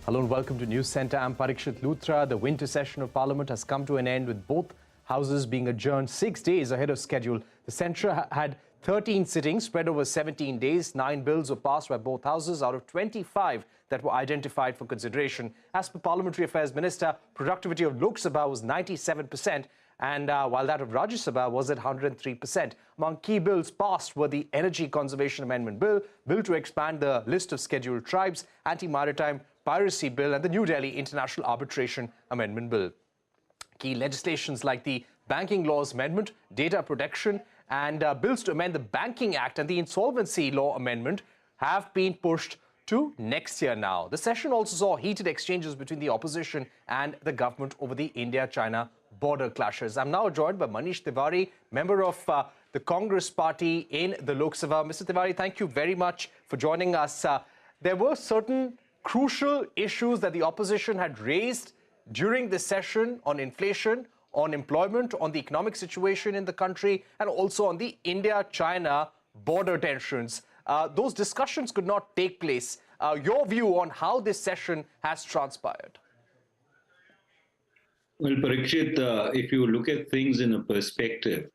Hello and welcome to Newscentre. I'm Parikshit Luthra. The winter session of Parliament has come to an end with both houses being adjourned 6 days ahead of schedule. The Centre had 13 sittings spread over 17 days. 9 bills were passed by both houses out of 25 that were identified for consideration. As per Parliamentary Affairs Minister, productivity of Lok Sabha was 97%, and while that of Rajya Sabha was at 103%. Among key bills passed were the Energy Conservation Amendment Bill, Bill to expand the list of scheduled tribes, Anti-Maritime Piracy Bill, and the New Delhi International Arbitration Amendment Bill. Key legislations like the Banking Laws Amendment, Data Protection, and bills to amend the Banking Act and the Insolvency Law Amendment have been pushed to next year now. The session also saw heated exchanges between the opposition and the government over the India-China border clashes. I'm now joined by Manish Tewari, member of the Congress party in the Lok Sabha. Mr. Tewari, thank you very much for joining us. There were certain crucial issues that the opposition had raised during this session on inflation, on employment, on the economic situation in the country, and also on the India-China border tensions. Those discussions could not take place. Your view on how this session has transpired? Well, Parikshit, if you look at things in a perspective,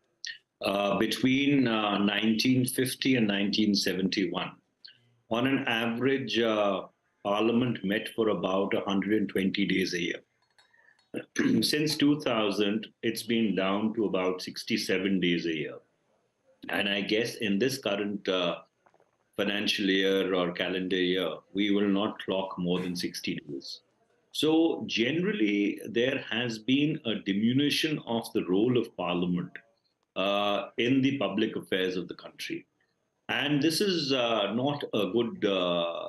between 1950 and 1971, on an average, Parliament met for about 120 days a year. Since 2000, it's been down to about 67 days a year. And I guess in this current financial year or calendar year, we will not clock more than 60 days. So generally, there has been a diminution of the role of Parliament in the public affairs of the country. And this is not a good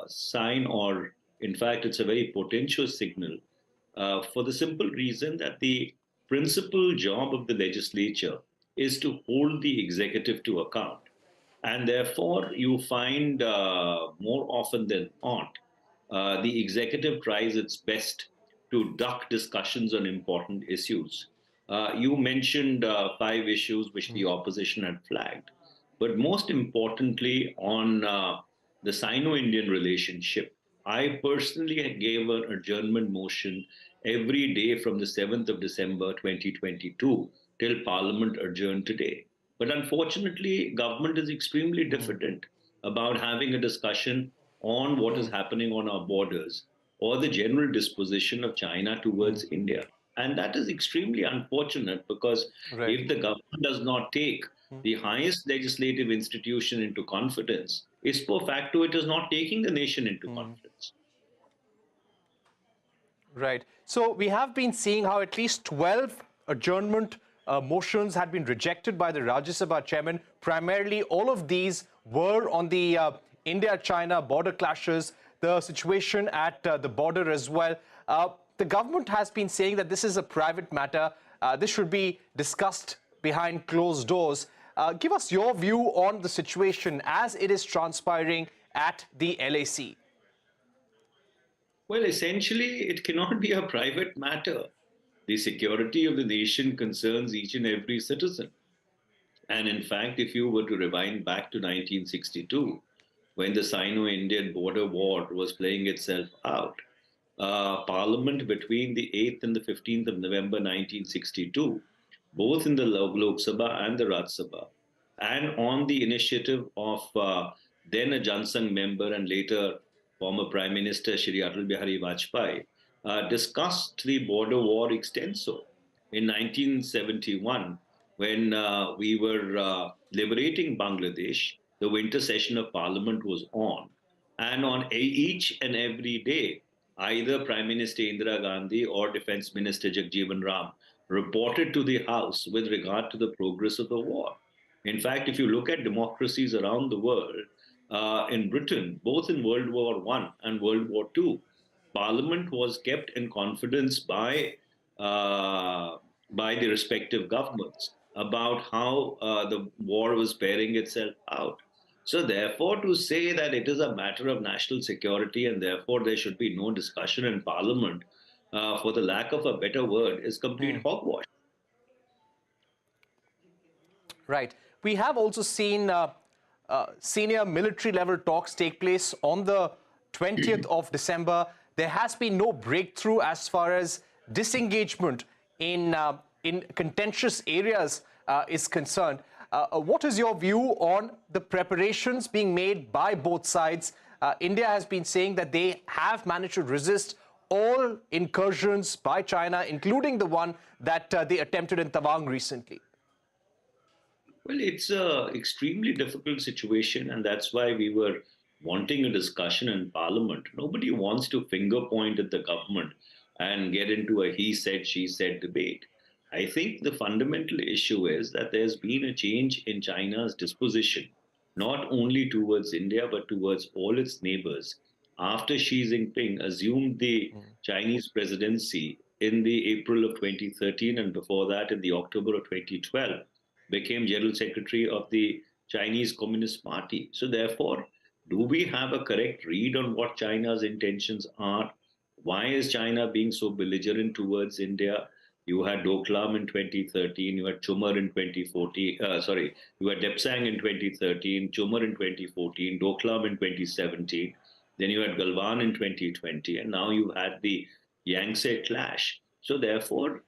sign, or in fact, it's a very potential signal for the simple reason that the principal job of the legislature is to hold the executive to account. And therefore, you find more often than not, the executive tries its best to duck discussions on important issues. You mentioned 5 issues which the opposition had flagged. But most importantly, on the Sino-Indian relationship, I personally gave an adjournment motion every day from the 7th of December 2022 till Parliament adjourned today. But unfortunately, government is extremely diffident about having a discussion on what is happening on our borders or the general disposition of China towards India. And that is extremely unfortunate because if the government does not take the highest legislative institution into confidence, is per facto it is not taking the nation into confidence. Right. So we have been seeing how at least 12 adjournment motions had been rejected by the Rajya Sabha chairman. Primarily, all of these were on the India-China border clashes, the situation at the border as well. The government has been saying that this is a private matter. This should be discussed behind closed doors. Give us your view on the situation as it is transpiring at the LAC. Well, essentially, it cannot be a private matter. The security of the nation concerns each and every citizen. And in fact, if you were to rewind back to 1962, when the Sino-Indian border war was playing itself out, Parliament between the 8th and the 15th of November 1962, both in the Lok Sabha and the Rajya Sabha, and on the initiative of then a Jansangh member and later former Prime Minister Shri Atal Bihari Vajpayee, discussed the border war extenso. In 1971, when we were liberating Bangladesh, the winter session of Parliament was on. And on each and every day, either Prime Minister Indira Gandhi or Defence Minister Jagjeevan Ram reported to the House with regard to the progress of the war. In fact, if you look at democracies around the world, in Britain, both in World War I and World War II, Parliament was kept in confidence by the respective governments about how the war was bearing itself out. So therefore, to say that it is a matter of national security and therefore there should be no discussion in Parliament, for the lack of a better word, is complete hogwash. Right. We have also seen senior military level talks take place on the 20th of December. there has been no breakthrough as far as disengagement in contentious areas is concerned. What is your view on the preparations being made by both sides? India has been saying that they have managed to resist all incursions by China, including the one that they attempted in Tawang recently. Well, it's a extremely difficult situation, and that's why we were wanting a discussion in Parliament. Nobody wants to finger point at the government and get into a he said, she said debate. I think the fundamental issue is that there's been a change in China's disposition, not only towards India, but towards all its neighbors. After Xi Jinping assumed the Chinese presidency in the April of 2013, and before that in the October of 2012, became General Secretary of the Chinese Communist Party. So therefore, do we have a correct read on what China's intentions are? Why is China being so belligerent towards India? You had Doklam in 2013, you had Chumar in 2014, you had Depsang in 2013, Chumar in 2014, Doklam in 2017, then you had Galwan in 2020, and now you had the Yangtze clash. So therefore,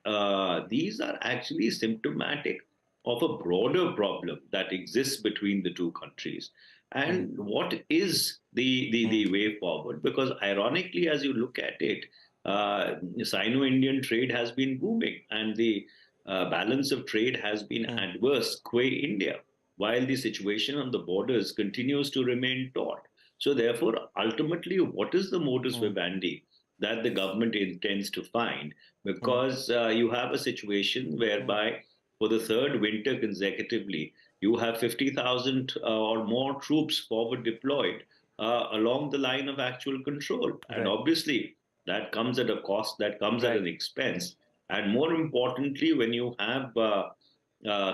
these are actually symptomatic of a broader problem that exists between the two countries. And what is the way forward? Because ironically, as you look at it, Sino-Indian trade has been booming and the balance of trade has been adverse qua India, while the situation on the borders continues to remain taut. So therefore, ultimately, what is the modus vivendi that the government intends to find? Because you have a situation whereby for the third winter consecutively, you have 50,000 or more troops forward deployed along the line of actual control. Right. And obviously, that comes at a cost, that comes at an expense. And more importantly, when you have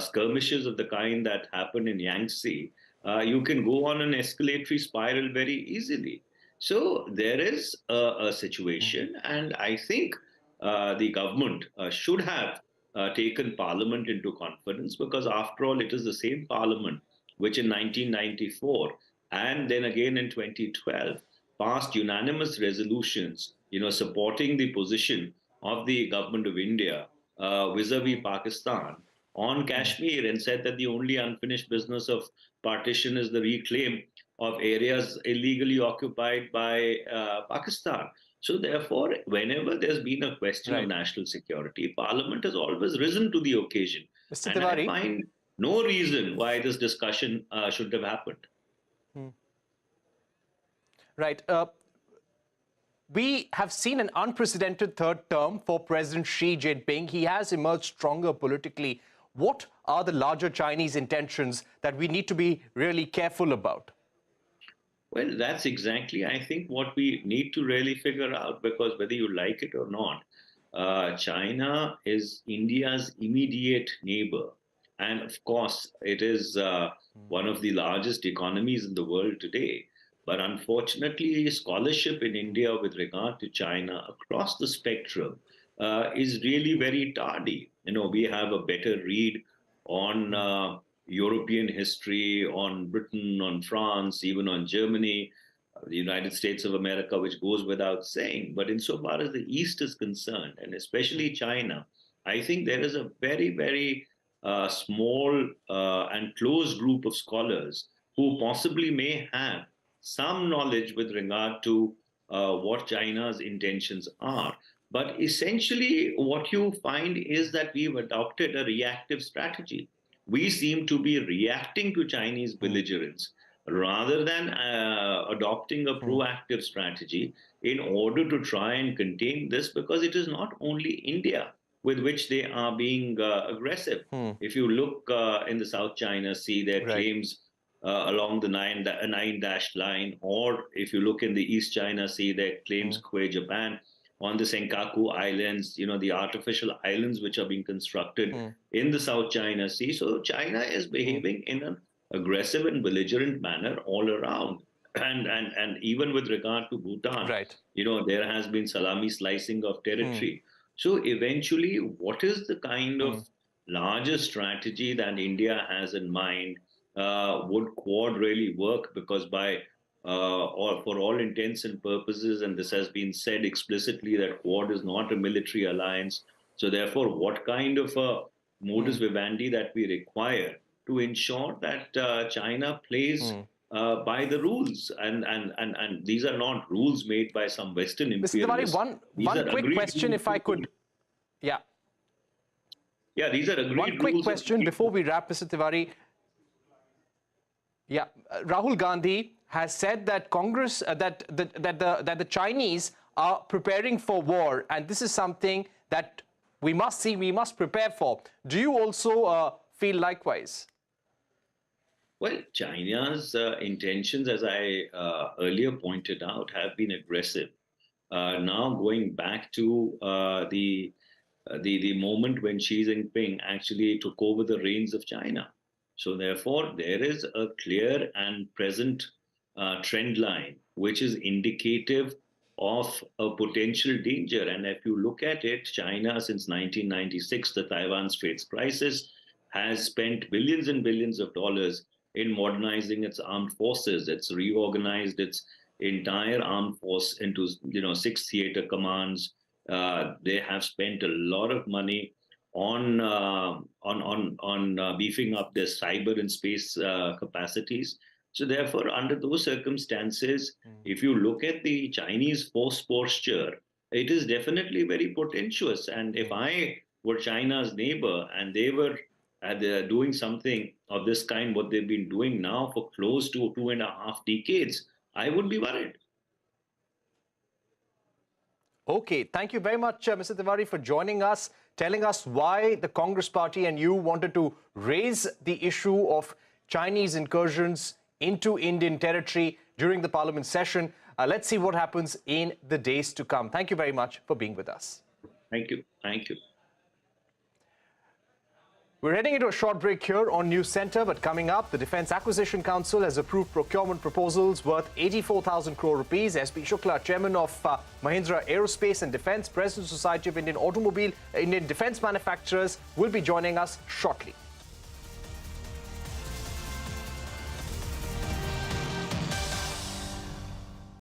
skirmishes of the kind that happen in Yangtze, you can go on an escalatory spiral very easily. So there is a situation, and I think the government should have taken Parliament into confidence, because after all, it is the same Parliament which in 1994 and then again in 2012 passed unanimous resolutions, supporting the position of the government of India vis-a-vis Pakistan on Kashmir, and said that the only unfinished business of partition is the reclaim of areas illegally occupied by Pakistan. So therefore, whenever there's been a question of national security, Parliament has always risen to the occasion. Mr. And Tewari, I find no reason why this discussion should have happened. Right. We have seen an unprecedented third term for President Xi Jinping. He has emerged stronger politically. What are the larger Chinese intentions that we need to be really careful about? Well, that's exactly, I think, what we need to really figure out, because whether you like it or not, China is India's immediate neighbor. And of course, it is one of the largest economies in the world today. But unfortunately, scholarship in India with regard to China across the spectrum is really very tardy. We have a better read on European history, on Britain, on France, even on Germany, the United States of America, which goes without saying. But insofar as the East is concerned, and especially China, I think there is a very, very small and close group of scholars who possibly may have some knowledge with regard to what China's intentions are. But essentially, what you find is that we've adopted a reactive strategy. We seem to be reacting to Chinese belligerence rather than adopting a proactive strategy in order to try and contain this, because it is not only India with which they are being aggressive. If you look in the South China Sea, their claims along the nine-dashed line, or if you look in the East China Sea, their claims qua Japan, on the Senkaku Islands, the artificial islands which are being constructed in the South China Sea. So China is behaving in an aggressive and belligerent manner all around. And even with regard to Bhutan, there has been salami slicing of territory. So eventually, what is the kind of larger strategy that India has in mind? Would Quad really work? Because by or for all intents and purposes, and this has been said explicitly that Quad is not a military alliance. So therefore, what kind of a modus vivendi that we require to ensure that China plays by the rules, and these are not rules made by some Western imperialists. Mr. Tewari, one quick question, if I could. Yeah. Yeah, these are agreed One quick rules question before we wrap, Mr. Tewari. Yeah, Rahul Gandhi has said that Congress, that the Chinese are preparing for war, and this is something that we must prepare for. Do you also feel likewise? Well, China's intentions, as I earlier pointed out, have been aggressive. Now going back to the moment when Xi Jinping actually took over the reins of China. So therefore, there is a clear and present trend line, which is indicative of a potential danger. And if you look at it, China, since 1996, the Taiwan Straits crisis, has spent billions and billions of dollars in modernizing its armed forces. It's reorganized its entire armed force into 6 theater commands. They have spent a lot of money on beefing up their cyber and space capacities. So therefore, under those circumstances, if you look at the Chinese force posture, it is definitely very portentous. And if I were China's neighbor and they were doing something of this kind, what they've been doing now for close to 2.5 decades, I would be worried. Okay, thank you very much, Mr. Tewari, for joining us, telling us why the Congress party and you wanted to raise the issue of Chinese incursions into Indian territory during the Parliament session. Let's see what happens in the days to come. Thank you very much for being with us. Thank you. Thank you. We're heading into a short break here on Newscentre, but coming up, the Defence Acquisition Council has approved procurement proposals worth 84,000 crore rupees. SP Shukla, chairman of Mahindra Aerospace and Defence, President Society of Indian Defence Manufacturers, will be joining us shortly.